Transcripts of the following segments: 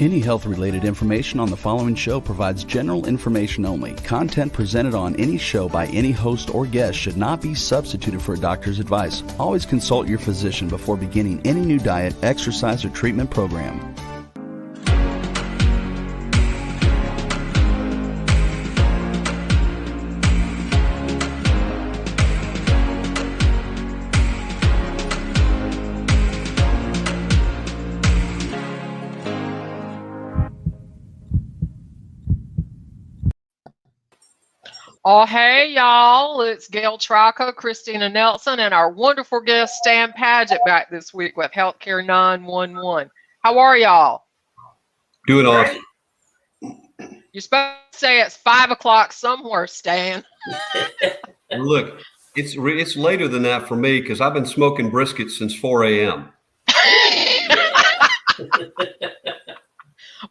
Any health-related information on the following show provides general information only. Content presented on any show by any host or guest should not be substituted for a doctor's advice. Always consult your physician before beginning any new diet, exercise, or treatment program. Oh, hey, y'all. It's Gail Traco, Christina Nelson, and our wonderful guest, Stan Padgett, back this week with Healthcare 911. How are y'all? Doing awesome. You're supposed to say it's 5 o'clock somewhere, Stan. Look, it's later than that for me because I've been smoking brisket since 4 a.m.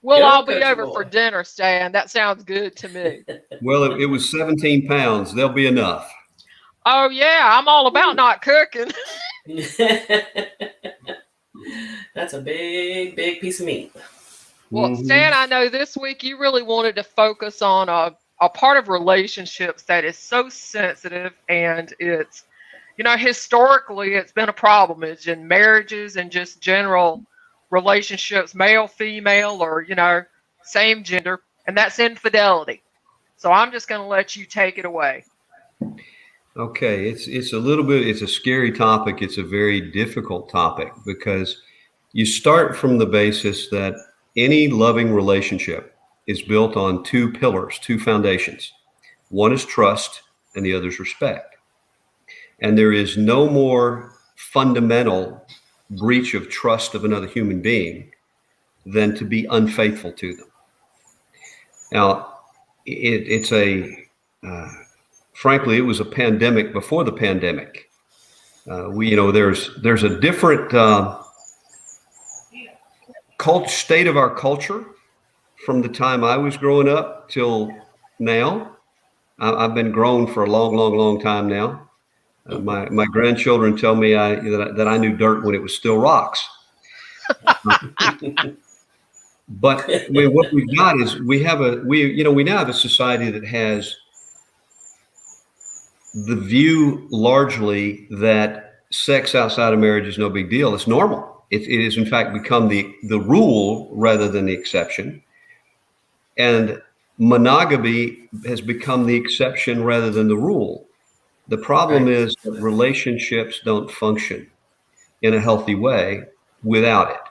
We'll all be over for dinner, Stan. That sounds good to me. Well, it was 17 pounds. They'll be enough. Oh, yeah. I'm all about not cooking. That's a big, big piece of meat. Well, Stan, I know this week you really wanted to focus on a part of relationships that is so sensitive, and it's, historically it's been a problem. It's in marriages and just general relationships, male, female, or, same gender, and that's infidelity. So I'm just going to let you take it away. Okay. It's a scary topic. It's a very difficult topic because you start from the basis that any loving relationship is built on two pillars, two foundations. One is trust and the other is respect. And there is no more fundamental breach of trust of another human being than to be unfaithful to them. Now, frankly, it was a pandemic before the pandemic. There's a different state of our culture from the time I was growing up till now. I've been grown for a long, long, long time now. My grandchildren tell me that I knew dirt when it was still rocks. But what we've got is we now have a society that has the view largely that sex outside of marriage is no big deal. It's normal. It has in fact become the rule rather than the exception. And monogamy has become the exception rather than the rule. The problem is that relationships don't function in a healthy way without it,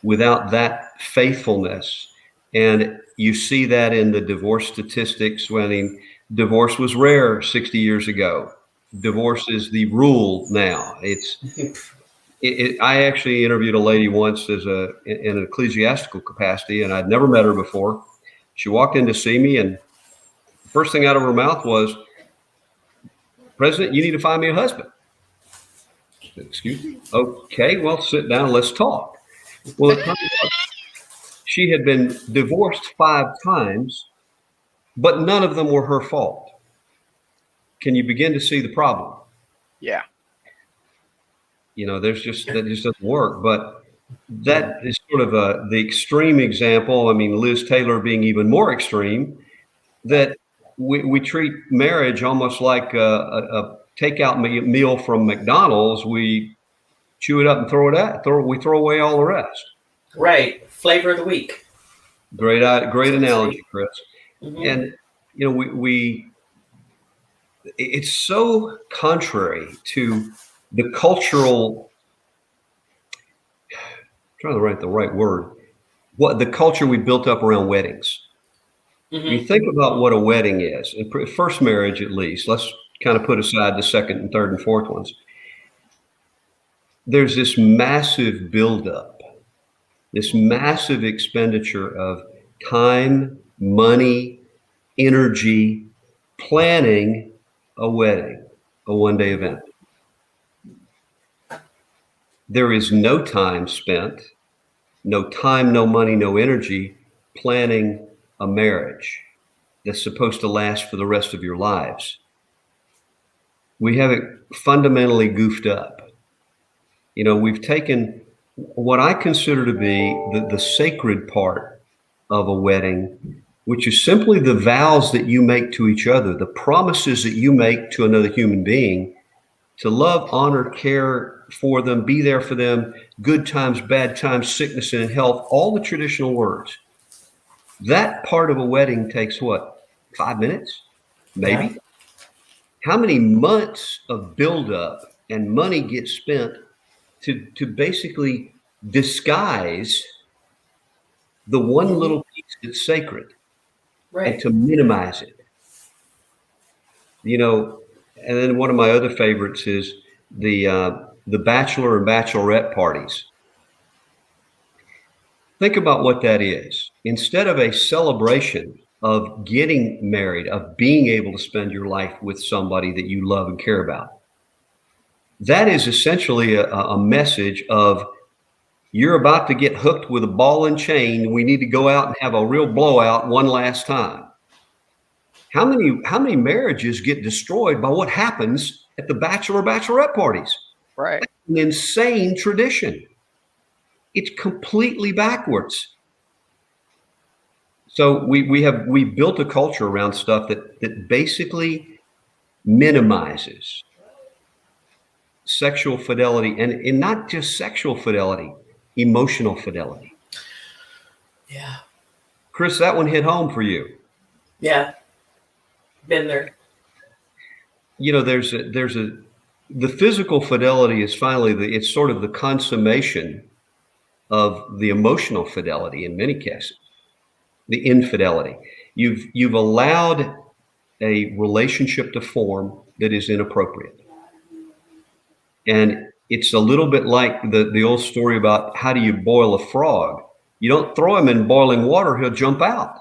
without that faithfulness. And you see that in the divorce statistics. Divorce was rare 60 years ago. Divorce is the rule now. I actually interviewed a lady once in an ecclesiastical capacity, and I'd never met her before. She walked in to see me, and the first thing out of her mouth was, "President, you need to find me a husband." I said, "Excuse me?" "Okay, well, sit down, let's talk." Well, it turns out she had been divorced 5 times, but none of them were her fault. Can you begin to see the problem? Yeah. That just doesn't work. But that is sort of the extreme example. I mean, Liz Taylor being even more extreme, that we treat marriage almost like a takeout meal from McDonald's. We chew it up and we throw away all the rest. Right. Flavor of the week. Great analogy, Chris. Mm-hmm. And, it's so contrary to the cultural, I'm trying to write the right word, the culture we built up around weddings. Mm-hmm. When you think about what a wedding is, in first marriage at least, let's kind of put aside the second and third and fourth ones. There's this massive buildup, this massive expenditure of time, money, energy, planning a wedding, a one-day event. There is no time spent, no time, no money, no energy planning a marriage that's supposed to last for the rest of your lives. We have it fundamentally goofed up. We've taken what I consider to be the sacred part of a wedding, which is simply the vows that you make to each other, the promises that you make to another human being to love, honor, care for them, be there for them, good times, bad times, sickness and health, all the traditional words. That part of a wedding takes what? 5 minutes? Maybe? Yeah. How many months of buildup and money get spent to basically disguise the one little piece that's sacred and Right. to minimize it? You know, and then one of my other favorites is the bachelor and bachelorette parties. Think about what that is. Instead of a celebration of getting married, of being able to spend your life with somebody that you love and care about, that is essentially a message of you're about to get hooked with a ball and chain. We need to go out and have a real blowout one last time. How many marriages get destroyed by what happens at the bachelorette parties? Right. That's an insane tradition. It's completely backwards. So we built a culture around stuff that basically minimizes sexual fidelity, and not just sexual fidelity, emotional fidelity. Yeah. Chris, that one hit home for you. Yeah. Been there. You know, the physical fidelity is finally it's sort of the consummation of the emotional fidelity in many cases, the infidelity. You've allowed a relationship to form that is inappropriate. And it's a little bit like the old story about how do you boil a frog? You don't throw him in boiling water, he'll jump out.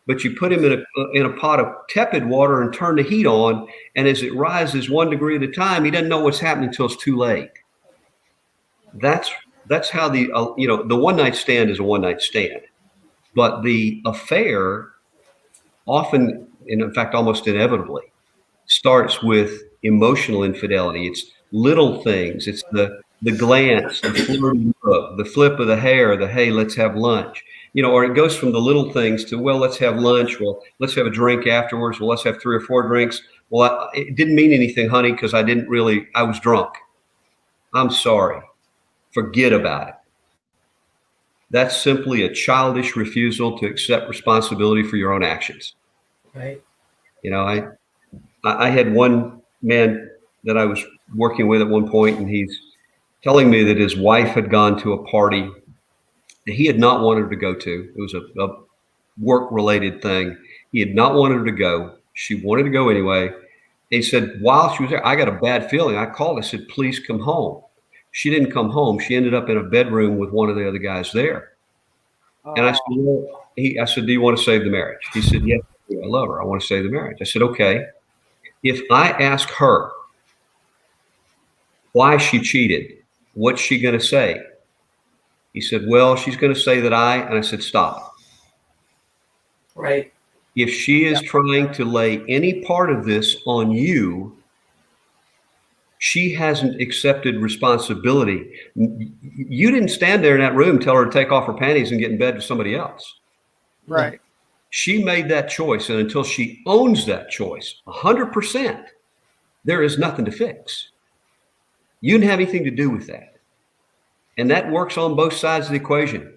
But you put him in a pot of tepid water and turn the heat on, and as it rises 1 degree at a time, he doesn't know what's happening until it's too late. That's how the one night stand is a one night stand, but the affair often, and in fact almost inevitably, starts with emotional infidelity. It's little things. It's the glance, the flirty look, the flip of the hair, the hey, let's have lunch. Or it goes from the little things to, well, let's have lunch. Well, let's have a drink afterwards. Well, let's have 3 or 4 drinks. Well, it didn't mean anything, honey, because I was drunk. I'm sorry. Forget about it. That's simply a childish refusal to accept responsibility for your own actions. Right. I had one man that I was working with at one point, and he's telling me that his wife had gone to a party that he had not wanted her to go to. It was a work-related thing. He had not wanted her to go. She wanted to go anyway. He said, while she was there, I got a bad feeling. I called. I said, please come home. She didn't come home. She ended up in a bedroom with one of the other guys there. And I said, I said, do you want to save the marriage? He said, yes, I love her. I want to save the marriage. I said, okay. If I ask her why she cheated, what's she going to say? He said, well, she's going to say that and I said, stop. Right. If she is trying to lay any part of this on you, she hasn't accepted responsibility. You didn't stand there in that room, tell her to take off her panties and get in bed with somebody else. Right. She made that choice. And until she owns that choice 100%, there is nothing to fix. You didn't have anything to do with that. And that works on both sides of the equation.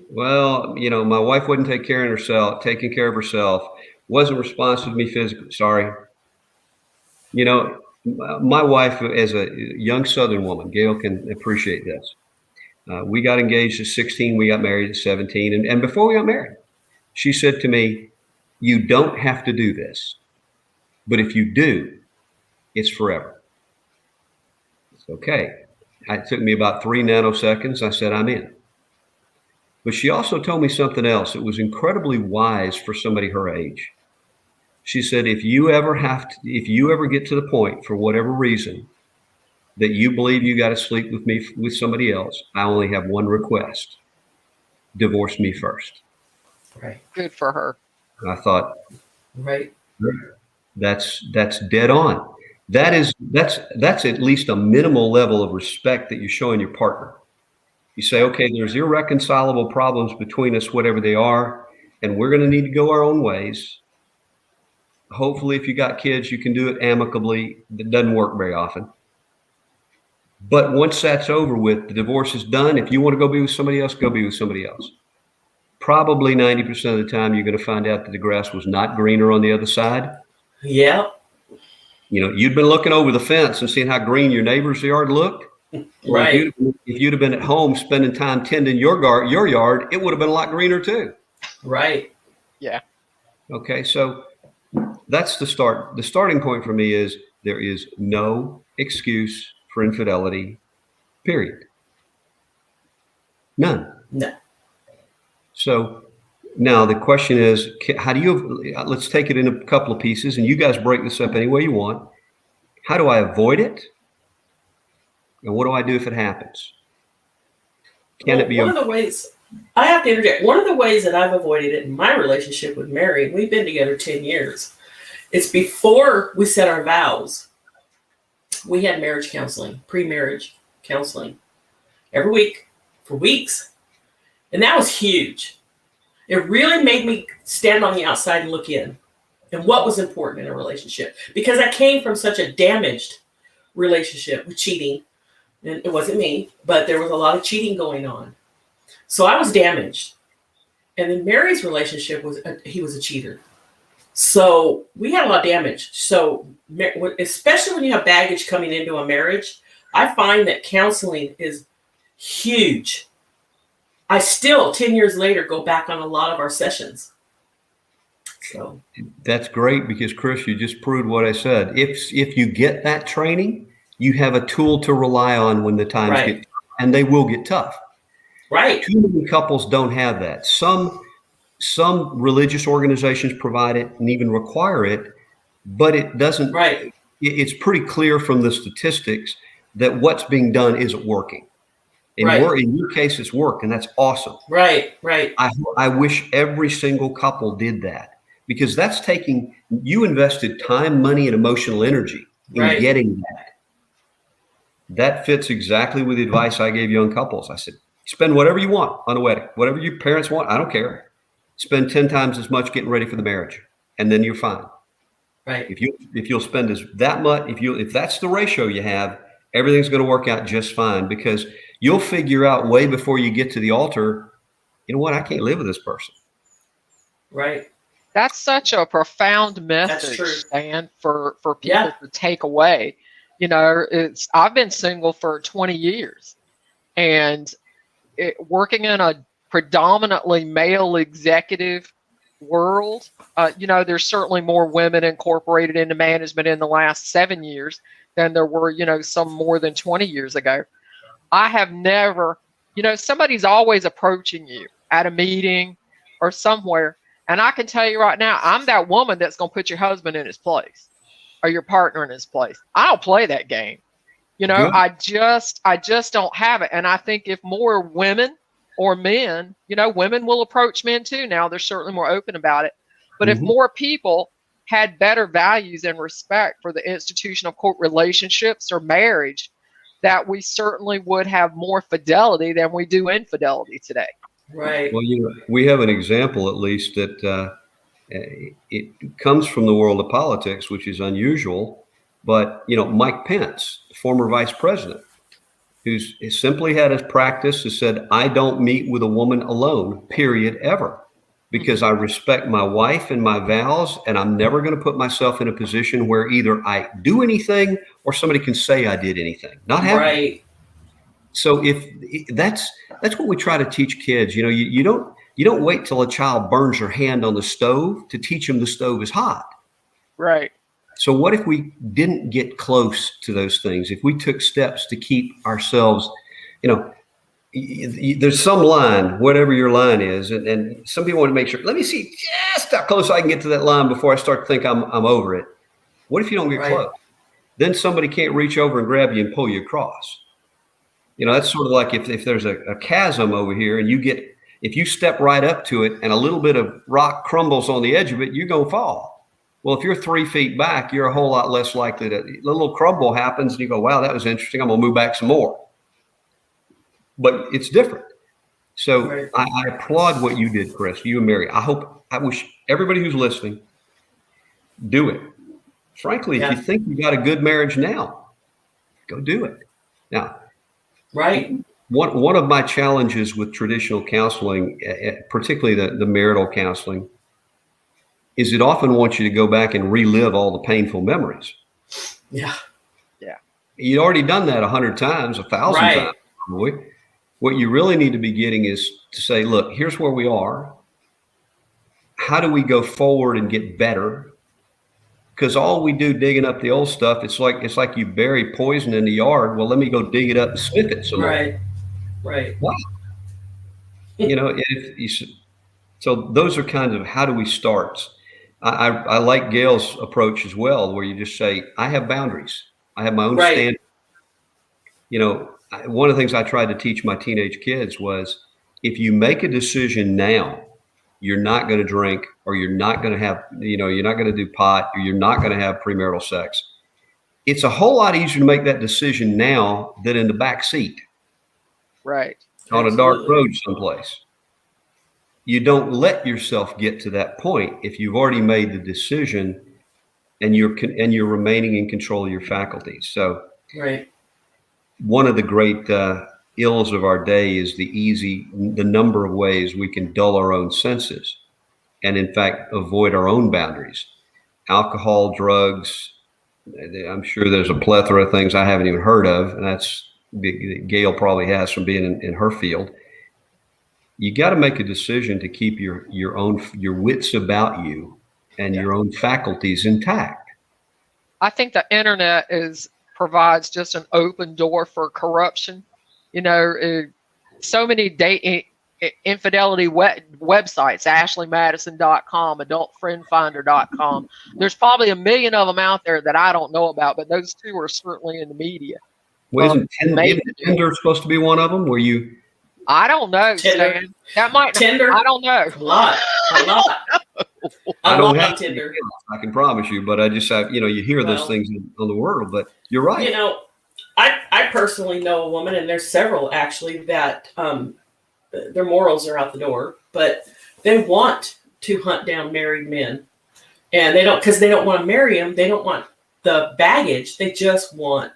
Well, my wife wasn't taking care of herself, wasn't responsive to me physically. Sorry. My wife, as a young Southern woman, Gail can appreciate this. We got engaged at 16. We got married at 17. And before we got married, she said to me, you don't have to do this. But if you do, it's forever. It's okay. It took me about 3 nanoseconds. I said, I'm in. But she also told me something else that was incredibly wise for somebody her age. She said, if you ever get to the point, for whatever reason, that you believe you got to sleep with somebody else, I only have one request. Divorce me first. Right. Good for her. And I thought, right. That's dead on. That's at least a minimal level of respect that you're showing your partner. You say, okay, there's irreconcilable problems between us, whatever they are, and we're going to need to go our own ways. Hopefully, if you got kids, you can do it amicably. That doesn't work very often. But once that's over with, the divorce is done. If you want to go be with somebody else, go be with somebody else. Probably 90% of the time, you're going to find out that the grass was not greener on the other side. Yeah. You'd been looking over the fence and seeing how green your neighbor's yard looked. Right. If you'd have been at home spending time tending your yard, it would have been a lot greener too. Right. Yeah. Okay, so that's the start. The starting point for me is there is no excuse for infidelity, period. None. No. So now the question is, how do you, let's take it in a couple of pieces, and you guys break this up any way you want. How do I avoid it? And what do I do if it happens? Can it be one of the ways, I have to interject, one of the ways that I've avoided it in my relationship with Mary, we've been together 10 years, it's before we said our vows, we had marriage counseling, pre-marriage counseling every week for weeks. And that was huge. It really made me stand on the outside and look in and what was important in a relationship, because I came from such a damaged relationship with cheating. And it wasn't me, but there was a lot of cheating going on. So I was damaged. And then Mary's relationship he was a cheater. So we had a lot of damage. So especially when you have baggage coming into a marriage, I find that counseling is huge. I still, 10 years later, go back on a lot of our sessions. So that's great, because Chris, you just proved what I said. If you get that training, you have a tool to rely on when the times get tough, and they will get tough. Right. Too many couples don't have that. Some religious organizations provide it and even require it, but it doesn't. Right. It's pretty clear from the statistics that what's being done isn't working. In your case, it's worked, and that's awesome. Right. Right. I wish every single couple did that, because that's you invested time, money, and emotional energy in getting that. That fits exactly with the advice I gave young couples. I said, spend whatever you want on a wedding, whatever your parents want. I don't care. Spend 10 times as much getting ready for the marriage, and then you're fine. Right. If you'll spend that much, if that's the ratio you have, everything's going to work out just fine, because you'll figure out way before you get to the altar, you know what, I can't live with this person. Right. That's such a profound message, Stan, for people to take away. I've been single for 20 years, and working in a predominantly male executive world, there's certainly more women incorporated into management in the last 7 years than there were, some more than 20 years ago. I have never, somebody's always approaching you at a meeting or somewhere. And I can tell you right now, I'm that woman that's going to put your husband in his place or your partner in his place. I don't play that game. I just don't have it. And I think if more women or men, women will approach men too now. They're certainly more open about it. But if more people had better values and respect for the institution of quote relationships or marriage, that we certainly would have more fidelity than we do infidelity today. Right. Well, we have an example, at least, that it comes from the world of politics, which is unusual. But, Mike Pence, the former vice president, who's simply had his practice, has said, I don't meet with a woman alone, period, ever, because I respect my wife and my vows, and I'm never going to put myself in a position where either I do anything or somebody can say I did anything. Not happening. Right. So if that's what we try to teach kids. You don't wait till a child burns their hand on the stove to teach them the stove is hot. Right. So what if we didn't get close to those things? If we took steps to keep ourselves, there's some line, whatever your line is, and some people want to make sure, let me see just how close I can get to that line before I start to think I'm over it. What if you don't get close? Then somebody can't reach over and grab you and pull you across. That's sort of like if there's a chasm over here and if you step right up to it and a little bit of rock crumbles on the edge of it, you're going to fall. Well, if you're 3 feet back, you're a whole lot less likely to, a little crumble happens and you go, wow, that was interesting. I'm going to move back some more. but it's different. So Right. I applaud what you did, Chris, you and Mary. I wish everybody who's listening, do it. Frankly, if you think you got a good marriage now, go do it. Now, right. One of my challenges with traditional counseling, particularly the marital counseling, is it often wants you to go back and relive all the painful memories. Yeah. You'd already done that 100 times, 1,000 times, probably. What you really need to be getting is to say, look, here's where we are. How do we go forward and get better? Because all we do digging up the old stuff, it's like you bury poison in the yard. Well, let me go dig it up and sniff it some more. Right. Wow. So those are kind of how do we start? I like Gail's approach as well, where you just say, I have boundaries. I have my own standards. One of the things I tried to teach my teenage kids was, if you make a decision now, you're not going to drink, or you're not going to have, you're not going to do pot, or you're not going to have premarital sex. It's a whole lot easier to make that decision now than in the back seat. Right. On a dark road someplace. You don't let yourself get to that point if you've already made the decision and you're remaining in control of your faculties. So one of the great ills of our day is the number of ways we can dull our own senses and in fact avoid our own boundaries. Alcohol, drugs, I'm sure there's a plethora of things I haven't even heard of, and that's Gail probably has from being in her field. You got to make a decision to keep your wits about you and your own faculties intact. I think the internet provides just an open door for corruption. So many infidelity websites, ashleymadison.com, adultfriendfinder.com. There's probably a million of them out there that I don't know about, but those two are certainly in the media. Well, isn't Tinder supposed to be one of them where you? I don't know, Stan. That might Tinder. I don't know. A lot. I don't have Tinder. I can promise you, but I just you hear those things on the world. But you're right. I personally know a woman, and there's several actually that their morals are out the door, but they want to hunt down married men, and they don't want to marry them. They don't want the baggage. They just want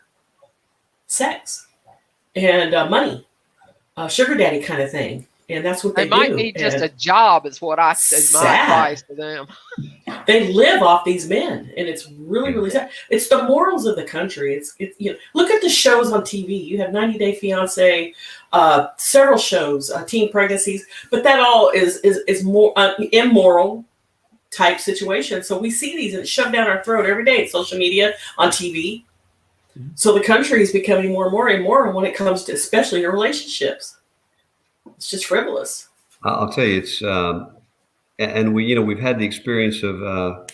sex and money, sugar daddy kind of thing, and that's what they do. Might need just a job, is what I said. My advice to them. They live off these men, and it's really, really sad. It's the morals of the country. It's look at the shows on TV. You have 90 Day Fiance, several shows, teen pregnancies, but that all is more immoral type situation. So we see these and it's shoved down our throat every day. Social media, on TV. So the country is becoming more and more immoral when it comes to, especially your relationships. It's just frivolous. I'll tell you, it's and we've had the experience of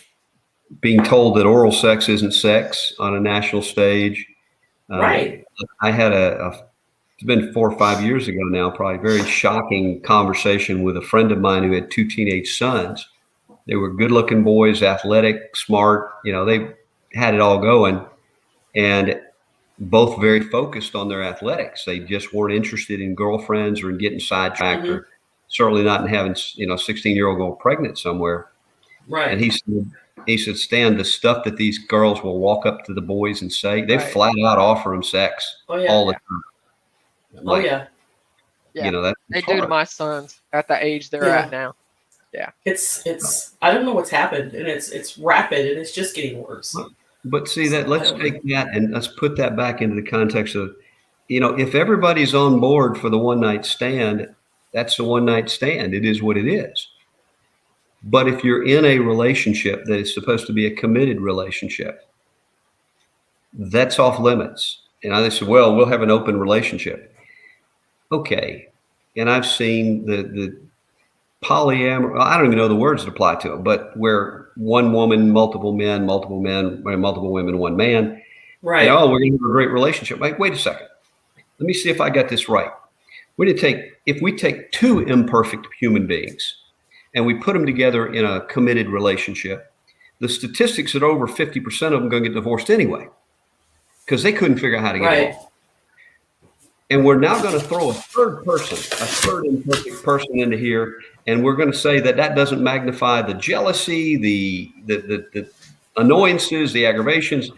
being told that oral sex isn't sex on a national stage. Right. I had it's been 4 or 5 years ago now, probably very shocking conversation with a friend of mine who had 2 teenage sons. They were good-looking boys, athletic, smart. They had it all going. And both very focused on their athletics. They just weren't interested in girlfriends or in getting sidetracked, or certainly not in having, 16-year-old girl pregnant somewhere. Right. And he said, Stan, the stuff that these girls will walk up to the boys and say, they flat out offer them sex all the time. They do to my sons at the age they're at now. Yeah. It's I don't know what's happened, and it's rapid, and it's just getting worse. But see that, let's take that and let's put that back into the context of, if everybody's on board for the one night stand, that's the one night stand. It is what it is. But if you're in a relationship that is supposed to be a committed relationship, that's off limits. And I said, well, we'll have an open relationship. Okay. And I've seen the polyamory, I don't even know the words that apply to them, but where one woman, multiple men, multiple women, one man. Right. And, we're going to have a great relationship. Wait a second. Let me see if I got this right. If we take 2 imperfect human beings and we put them together in a committed relationship, the statistics that over 50% of them are going to get divorced anyway, because they couldn't figure out how to get along. And we're now going to throw a third imperfect person into here. And we're going to say that doesn't magnify the jealousy, the annoyances, the aggravations,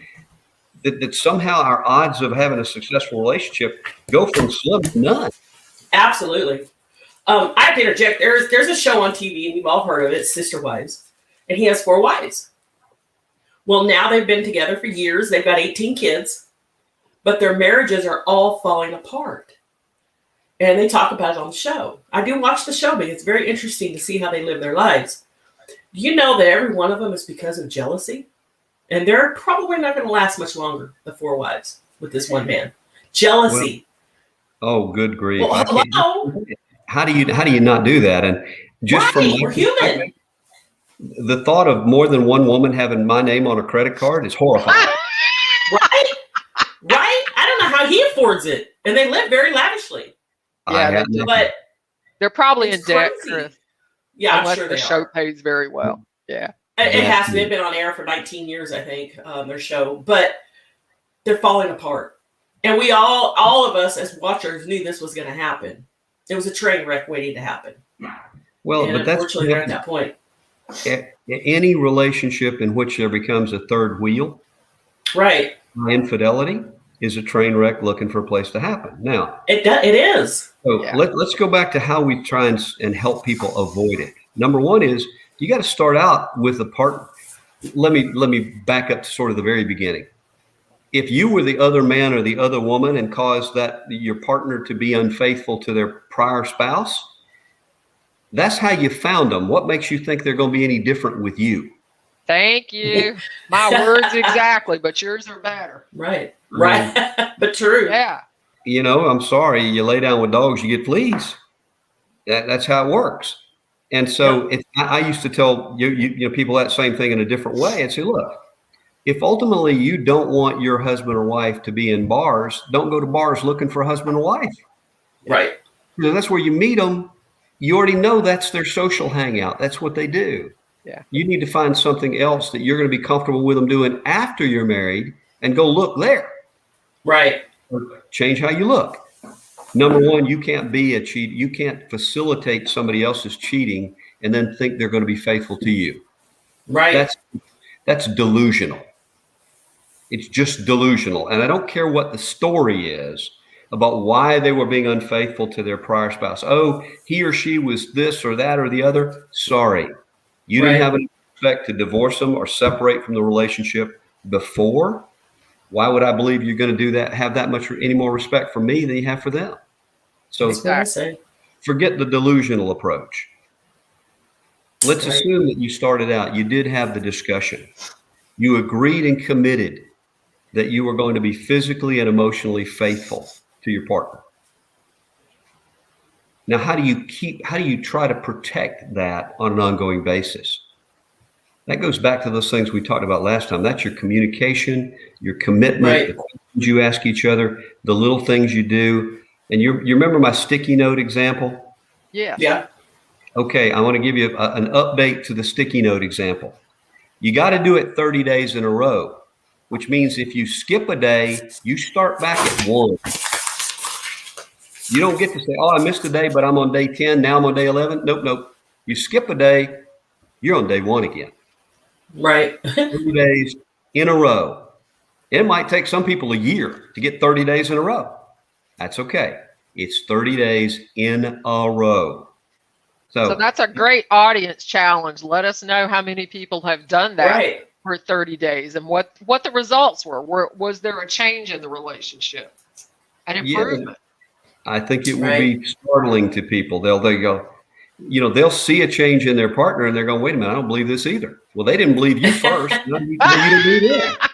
that somehow our odds of having a successful relationship go from slim to none. Absolutely. I have to interject. There's a show on TV, and you've all heard of it, Sister Wives. And he has 4 wives. Well, now they've been together for years. They've got 18 kids, but their marriages are all falling apart. And they talk about it on the show. I do watch the show because it's very interesting to see how they live their lives. Do you know that every one of them is because of jealousy? And they're probably not going to last much longer, the 4 wives, with this one man. Jealousy. Well, good grief. Well, hello? How do you not do that? And just we're human. The thought of more than one woman having my name on a credit card is horrifying. Right? I don't know how he affords it. And they live very lavishly. Yeah, but they're probably in debt, crazy. Chris. Yeah, unless I'm sure the show pays very well. Yeah. It has to. They've been on air for 19 years, I think, their show. But they're falling apart. And we all of us as watchers knew this was going to happen. It was a train wreck waiting to happen. Well, and but that's unfortunately, they're at that point. Any relationship in which there becomes a third wheel, right? Infidelity is a train wreck looking for a place to happen. Now, it is. So let's go back to how we try and help people avoid it. Number one is you got to start out with a partner. Let me back up to sort of the very beginning. If you were the other man or the other woman and caused that your partner to be unfaithful to their prior spouse, that's how you found them. What makes you think they're going to be any different with you? Thank you. My words exactly, but yours are better. Right. But true. Yeah. You know, I'm sorry. You lay down with dogs, you get fleas. That's how it works. And so I used to tell you know people that same thing in a different way and say, look, if ultimately you don't want your husband or wife to be in bars, don't go to bars looking for a husband or wife. Right. You know, that's where you meet them. You already know that's their social hangout. That's what they do. Yeah. You need to find something else that you're going to be comfortable with them doing after you're married and go look there. Right. Or change how you look. Number one, you can't be a cheat. You can't facilitate somebody else's cheating and then think they're going to be faithful to you. Right. That's delusional. It's just delusional. And I don't care what the story is about why they were being unfaithful to their prior spouse. Oh, he or she was this or that or the other. Sorry. You didn't have any respect to divorce them or separate from the relationship before. Why would I believe you're going to do that, have that much any more respect for me than you have for them? So forget the delusional approach. Let's assume that you started out, you did have the discussion. You agreed and committed that you were going to be physically and emotionally faithful to your partner. Now, how do you try to protect that on an ongoing basis? That goes back to those things we talked about last time. That's your communication, your commitment, the questions you ask each other, the little things you do. And you remember my sticky note example? Yeah. Yeah. Okay, I want to give you an update to the sticky note example. You got to do it 30 days in a row, which means if you skip a day, you start back at 1. You don't get to say, oh, I missed a day, but I'm on day 10. Now I'm on day 11. Nope. You skip a day, you're on day 1 again. Right. 30 days in a row. It might take some people a year to get 30 days in a row. That's okay. It's 30 days in a row. So that's a great audience challenge. Let us know how many people have done that for 30 days and what the results were. Was there a change in the relationship? An improvement? Yeah, I think it will be startling to people. They'll go, you know, they'll see a change in their partner and they're going, wait a minute, I don't believe this either. Well, they didn't believe you first. You didn't believe that.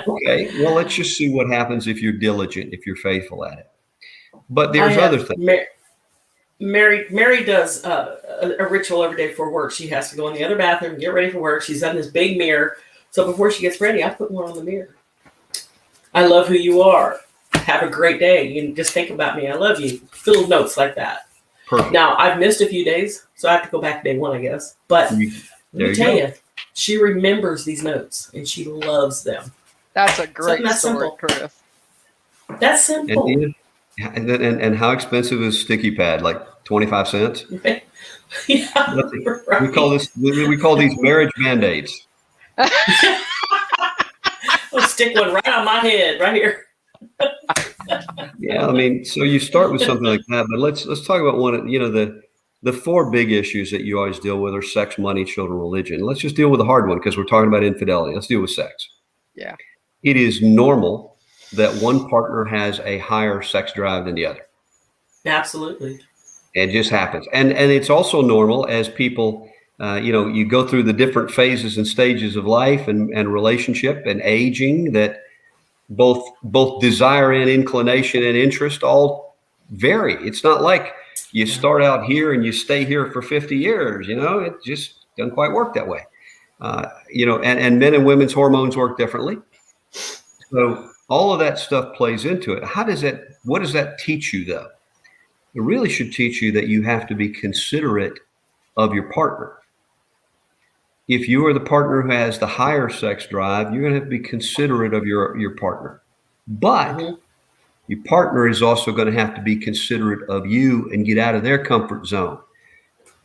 Okay, well, let's just see what happens if you're diligent, if you're faithful at it. But there's other things. Mary does a ritual every day before work. She has to go in the other bathroom, get ready for work. She's done this big mirror. So before she gets ready, I put one on the mirror. I love who you are. Have a great day. You can just think about me. I love you. Little notes like that. Perfect. Now, I've missed a few days, so I have to go back to day 1, I guess. But let me tell you, she remembers these notes, and she loves them. That's a great story, Chris. That's simple. And how expensive is sticky pad? Like 25 cents? Yeah, right. We call these marriage Band-Aids. I'll stick one right on my head, right here. Yeah, I mean, so you start with something like that, but let's talk about one of, the four big issues that you always deal with are sex, money, children, religion. Let's just deal with the hard one because we're talking about infidelity. Let's deal with sex. Yeah. It is normal that one partner has a higher sex drive than the other. Absolutely. It just happens. And it's also normal as people, you go through the different phases and stages of life and relationship and aging, that both desire and inclination and interest all vary. It's not like you start out here and you stay here for 50 years. It just doesn't quite work that way. And men and women's hormones work differently. So all of that stuff plays into it. What does that teach you though? It really should teach you that you have to be considerate of your partner. If you are the partner who has the higher sex drive, you're going to have to be considerate of your partner. But your partner is also going to have to be considerate of you and get out of their comfort zone.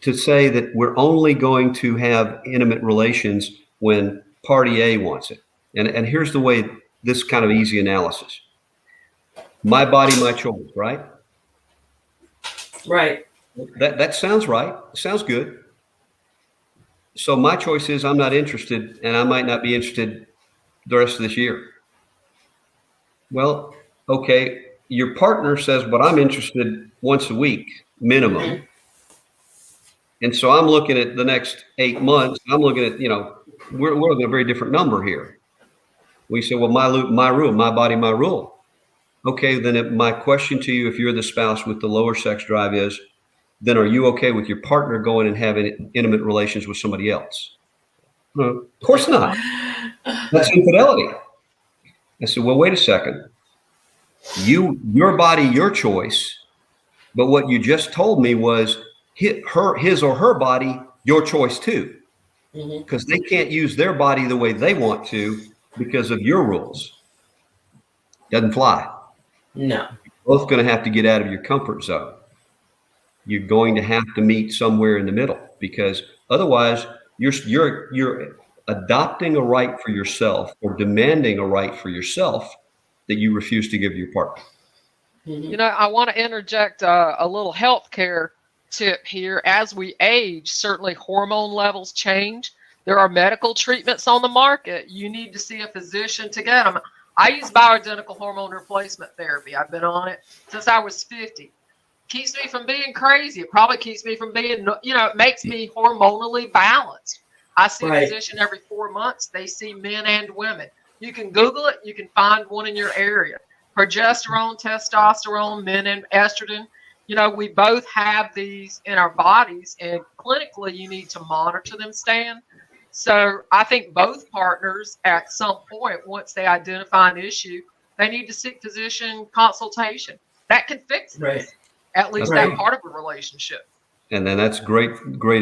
To say that we're only going to have intimate relations when party A wants it. And here's the way, this kind of easy analysis. My body, my choice, right? Right. That sounds right. Sounds good. So my choice is I'm not interested, and I might not be interested the rest of this year. Well, okay, your partner says, but I'm interested once a week minimum. And so I'm looking at the next 8 months. I'm looking at, we're looking at a very different number here. We say, well, my rule, my body, my rule. Okay, then my question to you, if you're the spouse with the lower sex drive, is, then are you okay with your partner going and having intimate relations with somebody else? No, of course not. That's infidelity. I said, well, wait a second. Your body, your choice. But what you just told me was his or her body, your choice too. Because they can't use their body the way they want to because of your rules. Doesn't fly. No. You're both going to have to get out of your comfort zone. You're going to have to meet somewhere in the middle, because otherwise you're adopting a right for yourself or demanding a right for yourself that you refuse to give your partner. I want to interject a little healthcare tip here. As we age, certainly hormone levels change. There are medical treatments on the market. You need to see a physician to get them. I use bioidentical hormone replacement therapy. I've been on it since I was 50. Keeps me from being crazy. It probably keeps me from being, it makes me hormonally balanced. I see a physician every 4 months. They see men and women. You can Google it. You can find one in your area. Progesterone, testosterone, men and estrogen. We both have these in our bodies, and clinically you need to monitor them, Stan. So I think both partners at some point, once they identify an issue, they need to seek physician consultation. That can fix this, at least that part of a relationship. And then that's great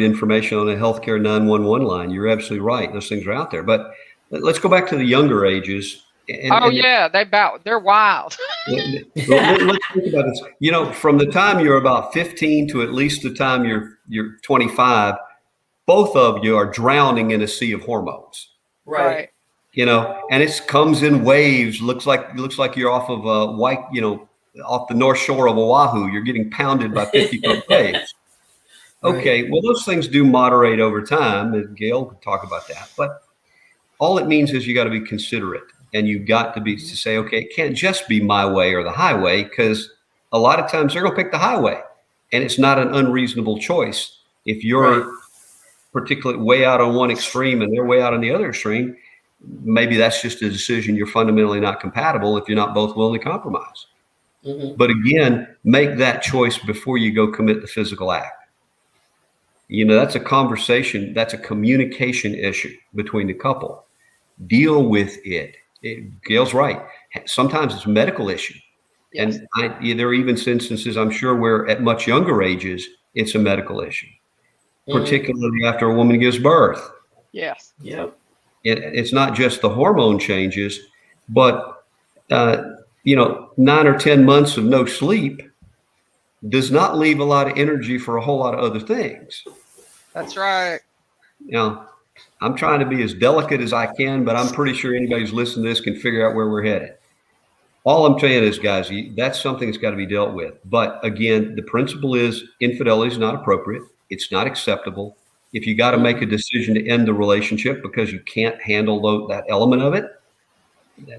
information on the healthcare 911 line. You're absolutely right. Those things are out there. But let's go back to the younger ages. They're wild. Let's think about this. From the time you're about 15 to at least the time you're 25, both of you are drowning in a sea of hormones. Right. And it comes in waves. Looks like you're off of off the north shore of Oahu. You're getting pounded by 50-foot waves. Okay, well, those things do moderate over time, and Gail could talk about that. But all it means is you got to be considerate, and you've got to say, okay, it can't just be my way or the highway, because a lot of times they're going to pick the highway, and it's not an unreasonable choice. If you're particularly way out on one extreme and they're way out on the other extreme, maybe that's just a decision. You're fundamentally not compatible if you're not both willing to compromise. But again, make that choice before you go commit the physical act. That's a conversation. That's a communication issue between the couple. Deal with it. Gail's right. Sometimes it's a medical issue. Yes. And there are even instances, I'm sure, where at much younger ages, it's a medical issue, particularly after a woman gives birth. Yes. Yep. It's not just the hormone changes, but 9 or 10 months of no sleep does not leave a lot of energy for a whole lot of other things. That's right. I'm trying to be as delicate as I can, but I'm pretty sure anybody who's listening to this can figure out where we're headed. All I'm saying is, guys, that's something that's got to be dealt with. But again, the principle is infidelity is not appropriate. It's not acceptable. If you got to make a decision to end the relationship because you can't handle that element of it,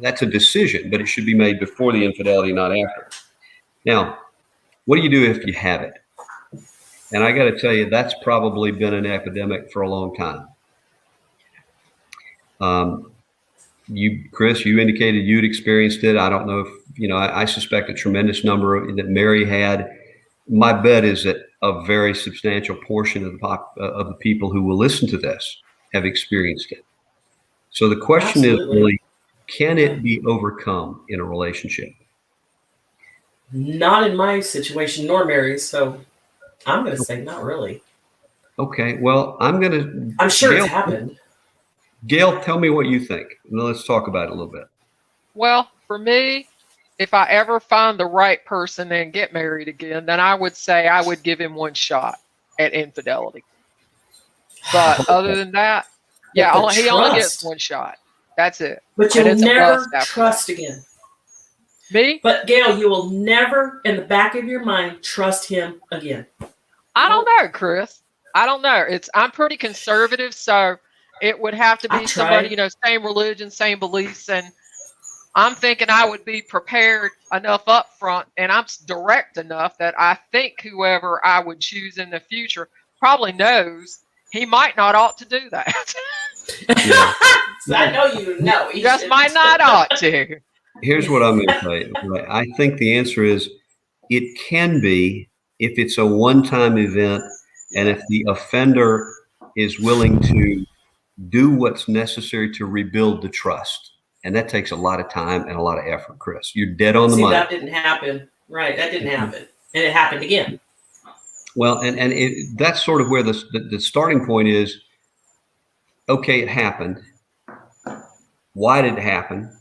that's a decision, but it should be made before the infidelity, not after. Now, what do you do if you have it? And I got to tell you, that's probably been an epidemic for a long time. Chris, you indicated you'd experienced it. I don't know if, I suspect a tremendous number that Mary had. My bet is that a very substantial portion of the people who will listen to this have experienced it. So the question is really, can it be overcome in a relationship? Not in my situation, nor Mary's. So I'm going to say not really. Okay. Well, I'm sure it's happened. Gail, tell me what you think. Let's talk about it a little bit. Well, for me, if I ever find the right person and get married again, then I would say I would give him one shot at infidelity. But other than that, he only gets one shot. That's it. But you'll never trust again. Me? But Gail, you will never, in the back of your mind, trust him again. I don't know, Chris. I don't know. I'm pretty conservative, so it would have to be somebody, same religion, same beliefs. And I'm thinking I would be prepared enough up front, and I'm direct enough that I think whoever I would choose in the future probably knows he might not ought to do that. I know you know. He just might not ought to. Here's what I'm going to tell you. I think the answer is it can be if it's a one-time event and if the offender is willing to do what's necessary to rebuild the trust. And that takes a lot of time and a lot of effort, Chris. You're dead on the money. That didn't happen. Right. That didn't happen. And it happened again. Well, that's sort of where the starting point is. Okay, it happened. Why did it happen?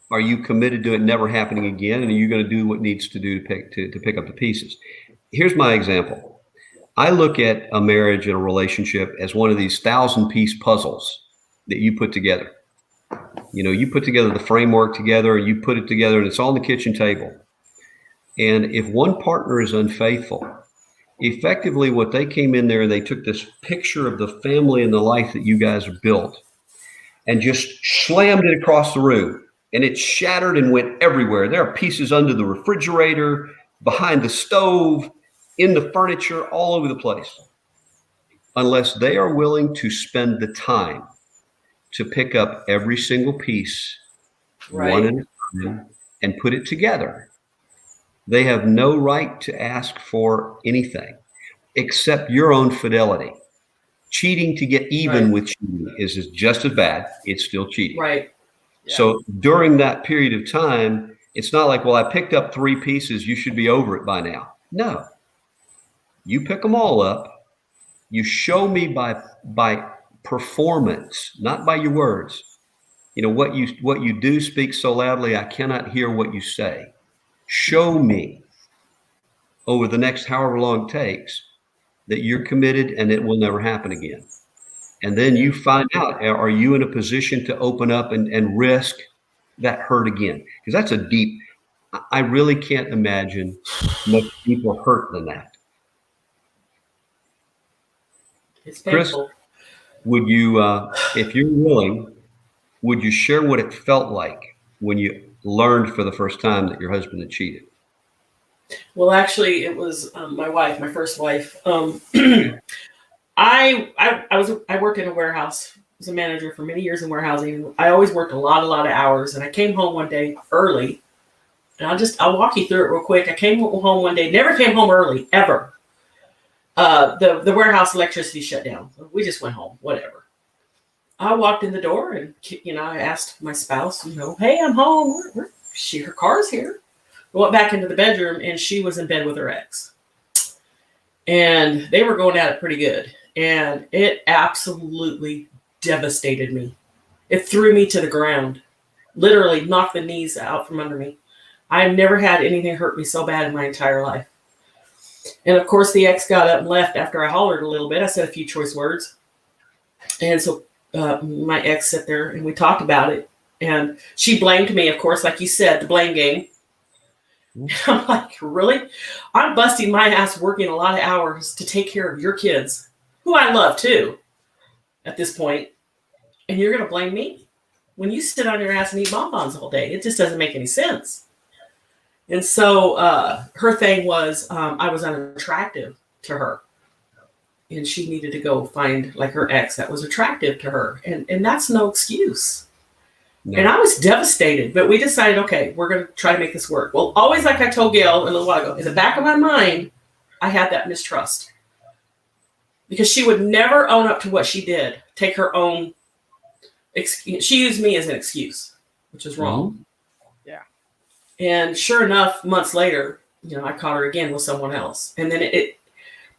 Are you committed to it never happening again? And are you going to do what needs to do to pick up the pieces? Here's my example. I look at a marriage and a relationship as one of these 1,000-piece puzzles that you put together. You put together the framework together, you put it together, and it's on the kitchen table. And if one partner is unfaithful, effectively what they came in there and they took this picture of the family and the life that you guys have built and just slammed it across the room. And it shattered and went everywhere. There are pieces under the refrigerator, behind the stove, in the furniture, all over the place. Unless they are willing to spend the time to pick up every single piece, one at a time, and put it together, they have no right to ask for anything except your own fidelity. Cheating to get even with cheating is just as bad. It's still cheating. Right. Yeah. So during that period of time, it's not like, well, I picked up 3 pieces, you should be over it by now. No. You pick them all up. You show me by performance, not by your words. What you do speaks so loudly, I cannot hear what you say. Show me over the next however long it takes that you're committed and it will never happen again. And then you find out, are you in a position to open up and risk that hurt again? Because that's I really can't imagine much people hurt than that. It's painful. Chris, would you, if you're willing, would you share what it felt like when you learned for the first time that your husband had cheated? Well, actually, it was my first wife. I worked in a warehouse. I was a manager for many years in warehousing. I always worked a lot of hours, and I came home one day early. And I'll walk you through it real quick. I came home one day, never came home early, ever. The warehouse electricity shut down. We just went home, whatever. I walked in the door and, I asked my spouse, hey, I'm home. Her car's here. I went back into the bedroom and she was in bed with her ex. And they were going at it pretty good. And it absolutely devastated me. It threw me to the ground. literally knocked the knees out from under me. I've never had anything hurt me so bad in my entire life. And of course, the ex got up and left after I hollered a little bit. I said a few choice words. And so my ex sat there and we talked about it. And she blamed me, of course, like you said, the blame game. And I'm like, really? I'm busting my ass working a lot of hours to take care of your kids, who I love too, at this point. And you're going to blame me? When you sit on your ass and eat bonbons all day, it just doesn't make any sense. And so her thing was I was unattractive to her. And she needed to go find like her ex that was attractive to her. And that's no excuse. No. And I was devastated, but we decided, okay, we're going to try to make this work. Well, always, like I told Gail a little while ago, in the back of my mind, I had that mistrust. Because she would never own up to what she did, take her own excuse. She used me as an excuse, which is wrong. Yeah. And sure enough, months later, I caught her again with someone else. And then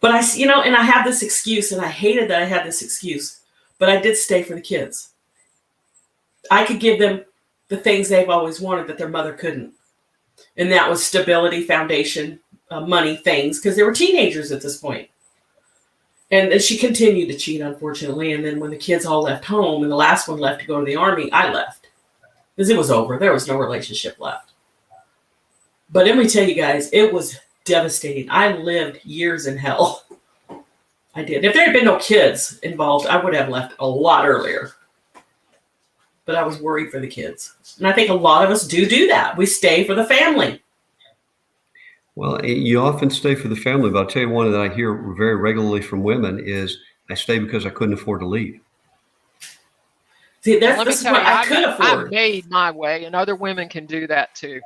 but and I had this excuse, and I hated that I had this excuse, but I did stay for the kids. I could give them the things they've always wanted that their mother couldn't. And that was stability, foundation, money, things, because they were teenagers at this point. And then she continued to cheat, unfortunately. And then when the kids all left home and the last one left to go to the Army, I left. Because it was over. There was no relationship left. But let me tell you guys, it was devastating. I lived years in hell. I did. If there had been no kids involved, I would have left a lot earlier. But I was worried for the kids. And I think a lot of us do that. We stay for the family. Well, you often stay for the family, but I'll tell you one that I hear very regularly from women is, I stay because I couldn't afford to leave. See, that's what I could afford. I made my way, and other women can do that too.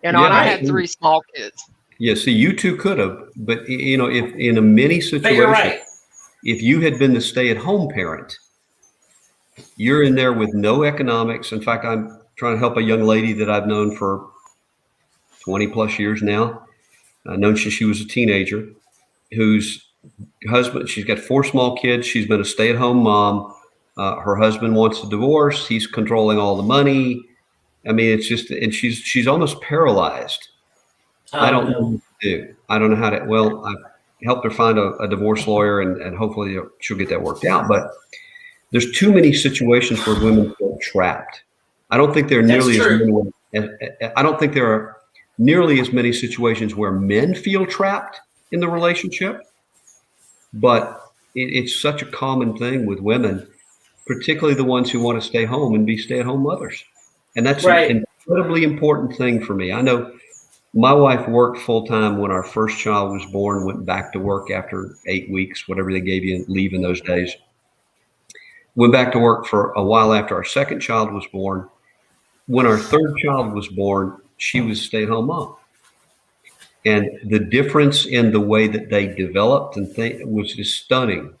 And I had 3 small kids. Yeah, see, you two could have, but if in a many situations, you're right. If you had been the stay-at-home parent, you're in there with no economics. In fact, I'm trying to help a young lady that I've known for 20 plus years now. I've known since she was a teenager, whose husband, she's got 4 small kids. She's been a stay-at-home mom. Her husband wants a divorce. He's controlling all the money. I mean, it's just, and she's almost paralyzed. I don't know what to do. I don't know how to, well, I've helped her find a divorce lawyer and hopefully she'll get that worked out. But there's too many situations where women feel trapped. I don't think there are nearly as many situations where men feel trapped in the relationship. But it's such a common thing with women, particularly the ones who want to stay home and be stay-at-home mothers. And that's an incredibly important thing for me. I know my wife worked full-time when our first child was born, went back to work after 8 weeks, whatever they gave you leave in those days. Went back to work for a while after our second child was born. When our third child was born, she was a stay-at-home mom. And the difference in the way that they developed and was just stunning,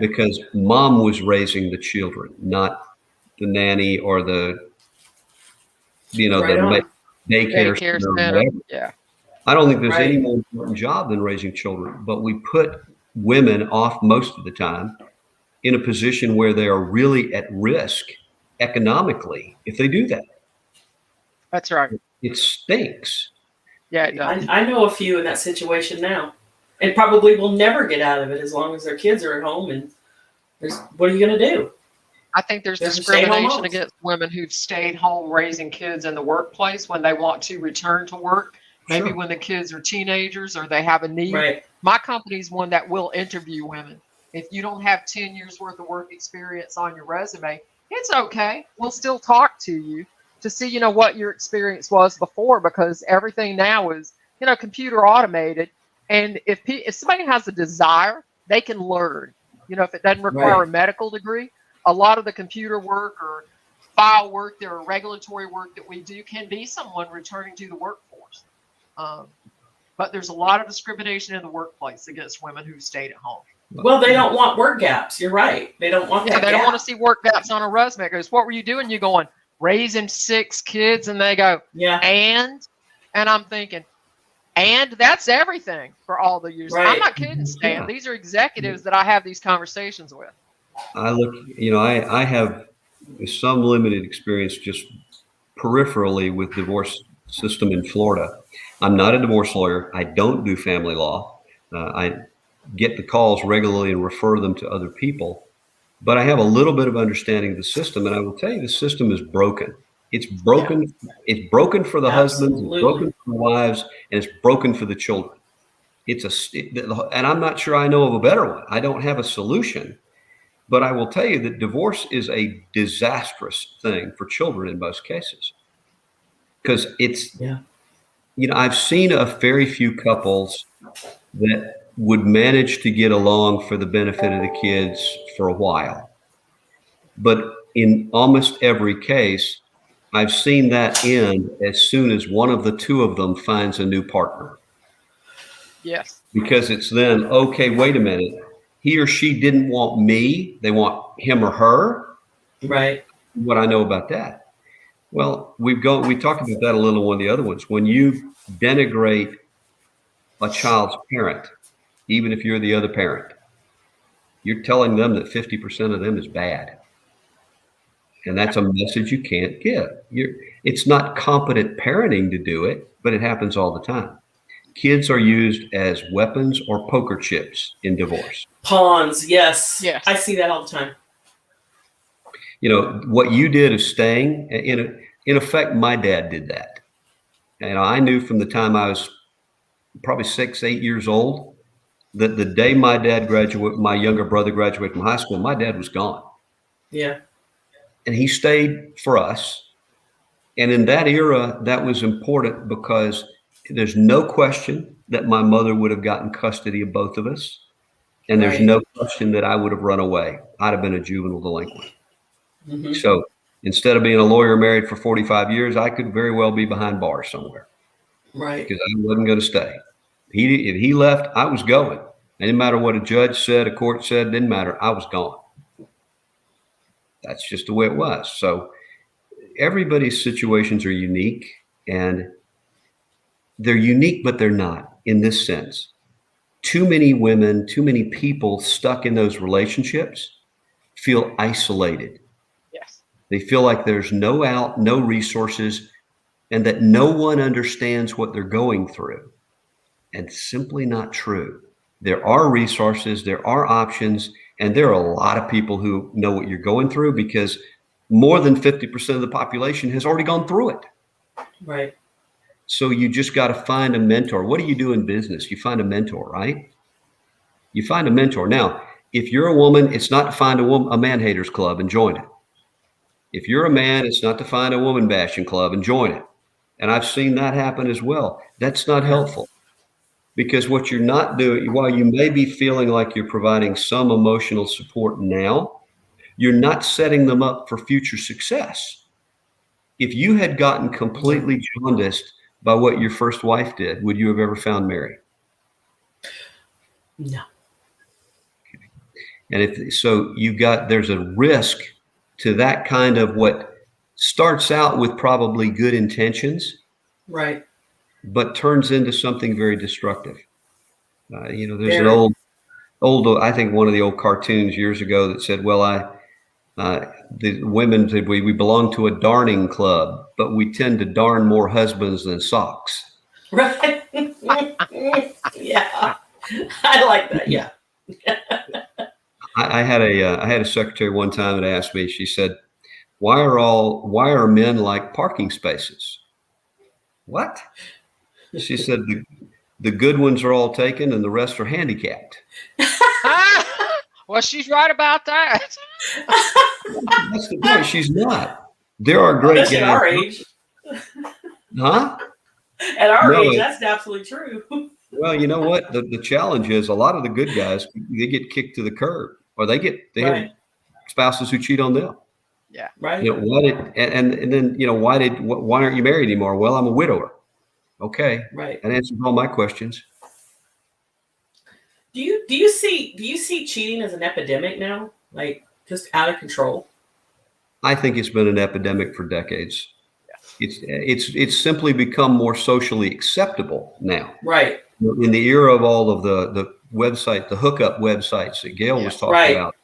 because mom was raising the children, not the nanny or the, the daycare center. Yeah. I don't think there's any more important job than raising children, but we put women off most of the time in a position where they are really at risk economically if they do that. That's right. It stinks. Yeah, it does. I know a few in that situation now, and probably will never get out of it as long as their kids are at home. And what are you going to do? I think there's discrimination against women who've stayed home raising kids in the workplace when they want to return to work. Maybe when the kids are teenagers or they have a need. Right. My company's one that will interview women. If you don't have 10 years worth of work experience on your resume, it's okay. We'll still talk to you to see, what your experience was before, because everything now is, computer automated. And if somebody has a desire, they can learn. If it doesn't require a medical degree, a lot of the computer work or file work or regulatory work that we do can be someone returning to the workforce. But there's a lot of discrimination in the workplace against women who stayed at home. Well, they don't want work gaps. You're right. They don't want that. They don't want to see work gaps on a resume. Because what were you doing? You going raising 6 kids, and they go, and I'm thinking, and that's everything for all the years. I'm not kidding, Stan. These are executives that I have these conversations with. I look, I have some limited experience just peripherally with divorce system in Florida. I'm not a divorce lawyer. I don't do family law. I get the calls regularly and refer them to other people. But I have a little bit of understanding of the system, and I will tell you the system is broken. It's broken. Yeah. It's broken for the husbands, it's broken for the wives, and it's broken for the children. And I'm not sure I know of a better one. I don't have a solution, but I will tell you that divorce is a disastrous thing for children in most cases. Because it's, I've seen a very few couples that would manage to get along for the benefit of the kids for a while. But in almost every case, I've seen that end as soon as one of the two of them finds a new partner. Yes. Because it's then, okay, wait a minute. He or she didn't want me. They want him or her. Right. What I know about that. Well, we talked about that a little in one of the other ones. When you denigrate a child's parent, even if you're the other parent, you're telling them that 50% of them is bad. And that's a message you can't give. It's not competent parenting to do it, but it happens all the time. Kids are used as weapons or poker chips in divorce. Pawns, yes. I see that all the time. What you did is staying. In effect, my dad did that. And I knew from the time I was probably 6, 8 years old, that the day my younger brother graduated from high school, my dad was gone. Yeah. And he stayed for us. And in that era, that was important because there's no question that my mother would have gotten custody of both of us. And there's no question that I would have run away. I'd have been a juvenile delinquent. Mm-hmm. So instead of being a lawyer married for 45 years, I could very well be behind bars somewhere. Right. Because I wasn't going to stay. If he left, I was going. It didn't matter what a judge said, a court said, didn't matter. I was gone. That's just the way it was. So everybody's situations are unique, and they're unique, but they're not in this sense. Too many women, too many people stuck in those relationships feel isolated. Yes. They feel like there's no out, no resources, and that no one understands what they're going through. And simply not true. There are resources, there are options, and there are a lot of people who know what you're going through because more than 50% of the population has already gone through it. Right. So you just got to find a mentor. What do you do in business? You find a mentor, right? You find a mentor. Now, if you're a woman, it's not to find a man haters club and join it. If you're a man, it's not to find a woman bashing club and join it. And I've seen that happen as well. That's not helpful. Because what you're not doing, while you may be feeling like you're providing some emotional support now, you're not setting them up for future success. If you had gotten completely jaundiced by what your first wife did, would you have ever found Mary? No. Okay. And there's a risk to that kind of what starts out with probably good intentions. Right. But turns into something very destructive. There's an old, I think one of the old cartoons years ago that said, well, the women said we belong to a darning club, but we tend to darn more husbands than socks. Right. Yeah. I like that. Yeah. I had a secretary one time that asked me, she said, why are men like parking spaces? What? She said, the good ones are all taken and the rest are handicapped. Well, she's right about that. That's the point. She's not. There are great guys. At our age. Huh? At our age, that's absolutely true. Well, you know what? The challenge is a lot of the good guys, they get kicked to the curb, or they have spouses who cheat on them. Yeah. Right. Why aren't you married anymore? Well, I'm a widower. Okay. Right. That answers all my questions. Do you see cheating as an epidemic now? Like just out of control? I think it's been an epidemic for decades. It's simply become more socially acceptable now. Right. In the era of all of the hookup websites that Gail was talking about,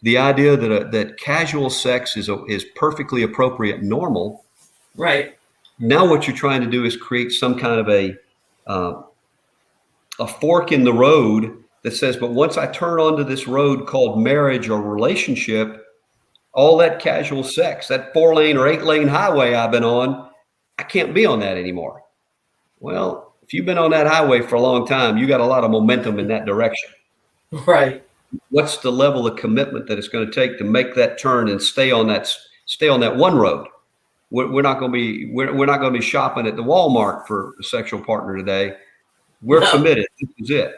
the idea that casual sex is perfectly appropriate and normal Right. Now what you're trying to do is create some kind of a fork in the road that says, but once I turn onto this road called marriage or relationship, all that casual sex, that 4-lane or 8-lane highway I've been on, I can't be on that anymore. Well, if you've been on that highway for a long time, you got a lot of momentum in that direction. Right. What's the level of commitment that it's going to take to make that turn and stay on that one road? We're not going to be shopping at the Walmart for a sexual partner today. We're committed. This is it.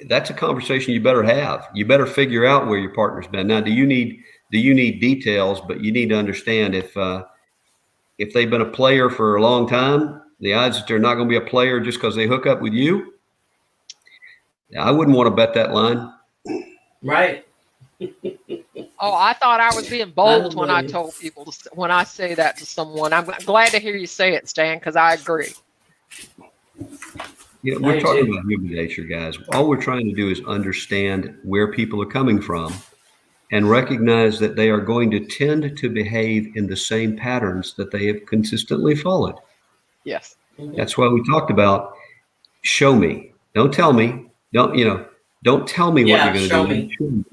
That's a conversation you better have. You better figure out where your partner's been. Now, do you need details? But you need to understand if they've been a player for a long time, the odds that they're not going to be a player just because they hook up with you, I wouldn't want to bet that line. Right. Oh, I thought I was being bold when I told people, when I say that to someone. I'm glad to hear you say it, Stan, because I agree. Yeah, we're talking about human nature, guys. All we're trying to do is understand where people are coming from and recognize that they are going to tend to behave in the same patterns that they have consistently followed. Yes. That's why we talked about show me. Don't tell me. Don't tell me what you're going to do. Show me.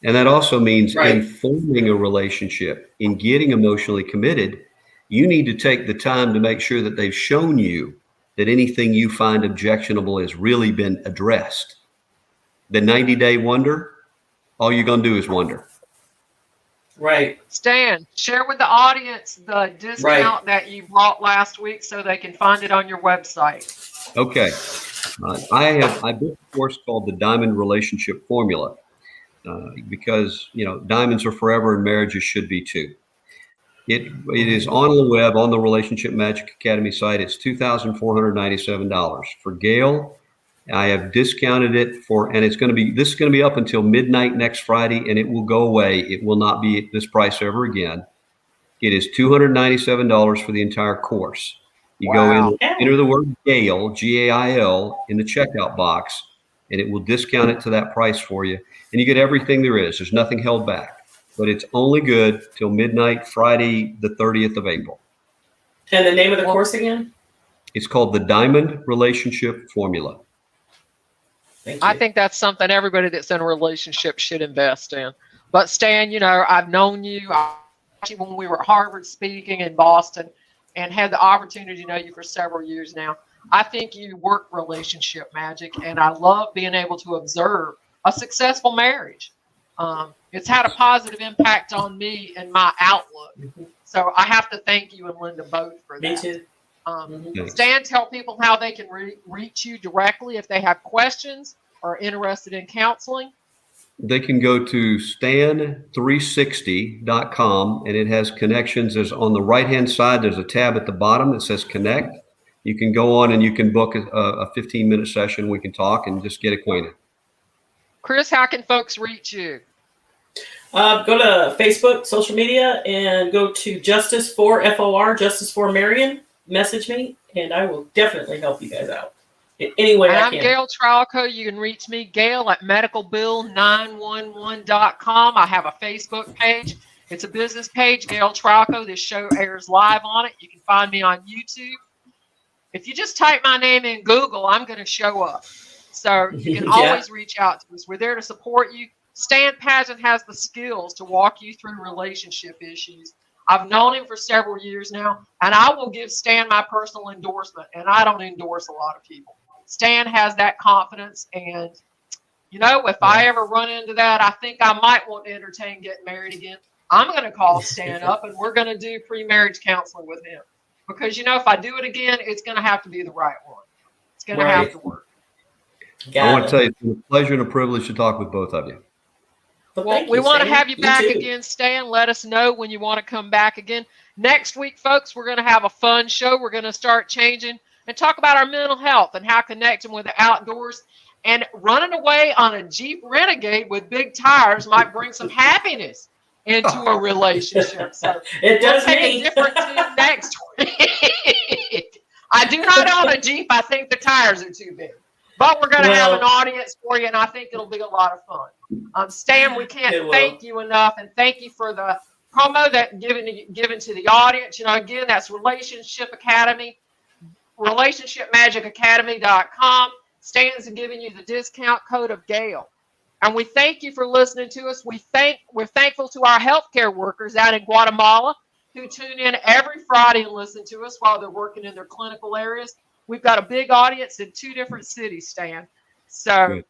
And that also means in forming a relationship, in getting emotionally committed, you need to take the time to make sure that they've shown you that anything you find objectionable has really been addressed. The 90-day wonder, all you're going to do is wonder. Right. Stan, share with the audience the discount that you brought last week so they can find it on your website. Okay. I built a course called the Diamond Relationship Formula because, diamonds are forever and marriages should be too. It is on the web, on the Relationship Magic Academy site. It's $2,497. For Gail, I have discounted it and this is going to be up until midnight next Friday, and it will go away. It will not be at this price ever again. It is $297 for the entire course. You go in, enter the word Gail, Gail, in the checkout box, and it will discount it to that price for you. And you get everything there is. There's nothing held back. But it's only good till midnight, Friday, the 30th of April. And the name of the course again? It's called the Diamond Relationship Formula. I think that's something everybody that's in a relationship should invest in. But Stan, I've known you when we were at Harvard speaking in Boston and had the opportunity to know you for several years now. I think you work relationship magic, and I love being able to observe a successful marriage. It's had a positive impact on me and my outlook. So I have to thank you and Linda both for that. Me too. Stan, tell people how they can reach you directly if they have questions or interested in counseling. They can go to stan360.com, and it has connections. There's on the right-hand side, there's a tab at the bottom that says connect. You can go on and you can book a 15-minute session. We can talk and just get acquainted. Chris, how can folks reach you? Go to Facebook, social media, and go to Justice for FOR, Justice for Marion. Message me, and I will definitely help you guys out in any way I can. I'm Gail Tralco. You can reach me, Gail, at medicalbill911.com. I have a Facebook page. It's a business page, Gail Tralco. This show airs live on it. You can find me on YouTube. If you just type my name in Google, I'm going to show up. So you can always reach out to us. We're there to support you. Stan Padgett has the skills to walk you through relationship issues. I've known him for several years now, and I will give Stan my personal endorsement, and I don't endorse a lot of people. Stan has that confidence, and, if I ever run into that, I think I might want to entertain getting married again. I'm going to call Stan up, and we're going to do pre-marriage counseling with him. Because, if I do it again, it's going to have to be the right one. It's going to have to work. I want to tell you, it's been a pleasure and a privilege to talk with both of you. Well, we want to have you back again, Stan. Let us know when you want to come back again. Next week, folks, we're going to have a fun show. We're going to start changing and talk about our mental health and how connecting with the outdoors. And running away on a Jeep Renegade with big tires might bring some happiness into a relationship. So it does take a different tune next week. I do not own a Jeep. I think the tires are too big. But we're going to have an audience for you, and I think it'll be a lot of fun. Stan, we can't thank you enough, and thank you for the promo that given to the audience. Again, that's Relationship Academy, relationshipmagicacademy.com. Stan's giving you the discount code of Gail. And we thank you for listening to us. We're thankful to our healthcare workers out in Guatemala who tune in every Friday and listen to us while they're working in their clinical areas. We've got a big audience in 2 different cities, Stan. So,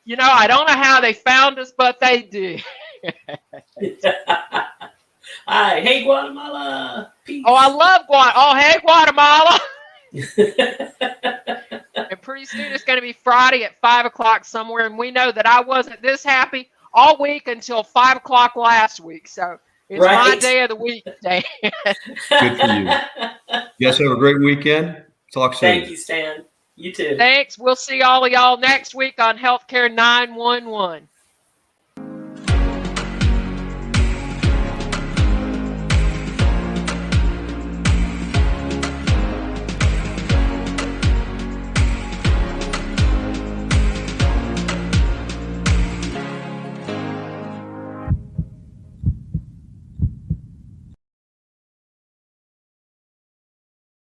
Good. I don't know how they found us, but they did. Hi, hey Guatemala. Peace. Oh, I love Guatemala. Oh, hey Guatemala. And pretty soon it's going to be Friday at 5 o'clock somewhere. And we know that I wasn't this happy all week until 5 o'clock last week. So it's my day of the week, Stan. Good for you. Yes, have a great weekend. Talk soon. Thank you, Stan. You too. Thanks. We'll see all of y'all next week on Healthcare 911.